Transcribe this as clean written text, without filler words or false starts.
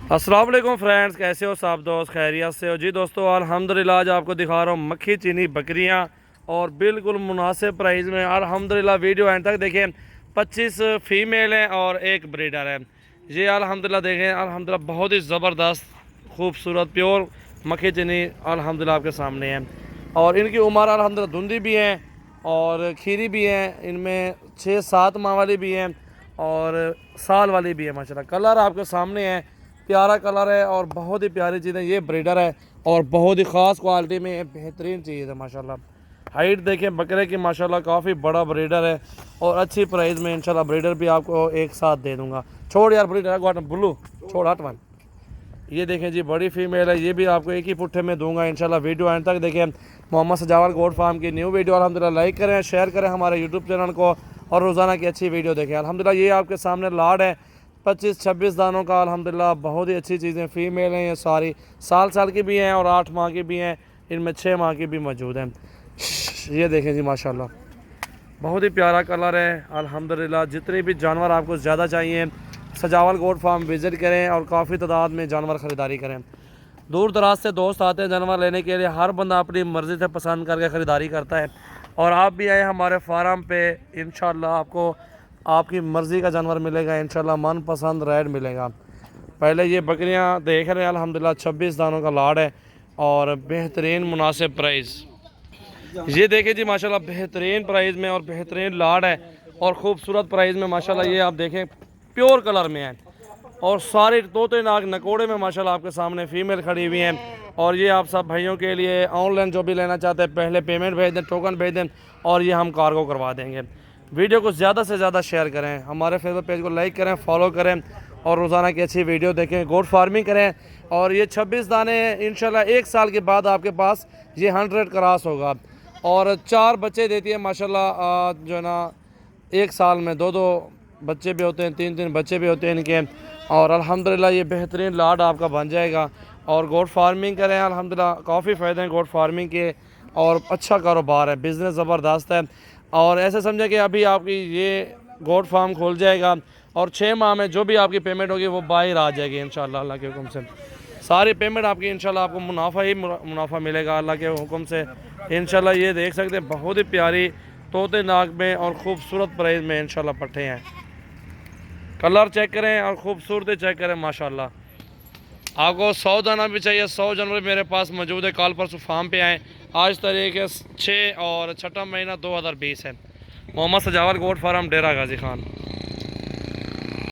अस्सलाम वालेकुम फ्रेंड्स, कैसे हो सब दोस्त? खैरियत से हो जी दोस्तों? अल्हम्दुलिल्लाह। आज आपको दिखा रहा हूँ मक्खी चीनी बकरियाँ और बिल्कुल मुनासिब प्राइस में। अल्हम्दुलिल्लाह वीडियो एंड तक देखें। 25 फ़ीमेल हैं और एक ब्रीडर है। ये अल्हम्दुलिल्लाह देखें, अल्हम्दुलिल्लाह बहुत ही ज़बरदस्त खूबसूरत प्योर मक्खी चीनी अल्हम्दुलिल्लाह आपके सामने है। और इनकी उम्र अल्हम्दुलिल्लाह धुंधी भी हैं और खीरी भी हैं। इनमें 6-7 माह वाली भी हैं और साल वाली भी है। माशाल्लाह कलर आपके सामने है, प्यारा कलर है और बहुत ही प्यारी चीज़ है। ये ब्रीडर है और बहुत ही ख़ास क्वालिटी में बेहतरीन चीज़ है माशाल्लाह। हाइट देखें बकरे की माशाल्लाह, काफ़ी बड़ा ब्रीडर है और अच्छी प्राइस में इंशाल्लाह ब्रीडर भी आपको एक साथ दे दूंगा। छोड़ यार ब्रीडर गोटन ब्लू छोड़ हट वन। ये देखें जी बड़ी फीमेल है, ये भी आपको एक ही पुट्ठे में दूंगा इंशाल्लाह। वीडियो एंड तक देखें। मोहम्मद सजावल गोट फार्म की न्यू वीडियो अल्हम्दुलिल्लाह लाइक करें, शेयर करें हमारे यूट्यूब चैनल को और रोज़ाना की अच्छी वीडियो देखें। अल्हम्दुलिल्लाह ये आपके सामने लाड है 25-26 दानों का। अल्हम्दुलिल्लाह बहुत ही अच्छी चीज़ें फ़ीमेल हैं ये सारी, साल की भी हैं और 8 माह की भी हैं। इनमें 6 माह की भी मौजूद हैं। ये देखें जी माशाल्लाह बहुत ही प्यारा कलर है अल्हम्दुलिल्लाह। जितने भी जानवर आपको ज़्यादा चाहिए सजावल गोट फार्म विज़िट करें और काफ़ी तादाद में जानवर ख़रीदारी करें। दूर दराज से दोस्त आते हैं जानवर लेने के लिए। हर बंदा अपनी मर्ज़ी से पसंद करके ख़रीदारी करता है और आप भी आए हमारे फार्म पे। इंशाल्लाह आपको आपकी मर्ज़ी का जानवर मिलेगा इंशाल्लाह, मन पसंद रेड मिलेगा। पहले ये बकरियां देख रहे हैं अल्हम्दुलिल्लाह 26 दानों का लाड है और बेहतरीन मुनासिब प्राइस। ये देखें जी माशाल्लाह बेहतरीन प्राइस में और बेहतरीन लाड है और ख़ूबसूरत प्राइस में माशाल्लाह। ये आप देखें प्योर कलर में है और सारे तोते नाग नकोड़े में माशाल्लाह आपके सामने फ़ीमेल खड़ी हुई हैं। और ये आप सब भाइयों के लिए ऑनलाइन जो भी लेना चाहते हैं पहले पेमेंट भेज दें, टोकन भेज दें और ये हम कार्गो करवा देंगे। वीडियो को ज़्यादा से ज़्यादा शेयर करें, हमारे फेसबुक पेज को लाइक करें, फॉलो करें और रोज़ाना की अच्छी वीडियो देखें, गोट फार्मिंग करें। और ये 26 दाने इंशाल्लाह 1 साल के बाद आपके पास ये 100 क्रॉस होगा और 4 बच्चे देती है माशाल्लाह। जो है ना 1 साल में 2-2 बच्चे भी होते हैं, 3-3 बच्चे भी होते हैं इनके। और अल्हम्दुलिल्लाह ये बेहतरीन लाड आपका बन जाएगा। और गोट फार्मिंग करें अल्हम्दुलिल्लाह, काफ़ी फ़ायदे हैं गोट फार्मिंग के और अच्छा कारोबार है, बिज़नेस ज़बरदस्त है। और ऐसे समझें कि अभी आपकी ये गोट फार्म खुल जाएगा और 6 माह में जो भी आपकी पेमेंट होगी वो बाहर आ जाएगी इंशाल्लाह अल्लाह के हुक्म से। सारी पेमेंट आपकी इंशाल्लाह आपको मुनाफा मिलेगा अल्लाह के हुक्म से इंशाल्लाह। ये देख सकते हैं बहुत ही प्यारी तोते नाग में और ख़ूबसूरत प्राइस में इंशाल्लाह पट्टे हैं। कलर चेक करें और ख़ूबसूरती चेक करें माशाल्लाह। आपको 100 दाना भी चाहिए, 100 जानवर मेरे पास मौजूद है। कल परसों फार्म पे आएँ। आज तारीख 6 और 6 महीना 2020 है। मोहम्मद सजावल गोट फार्म डेरा गाजी खान।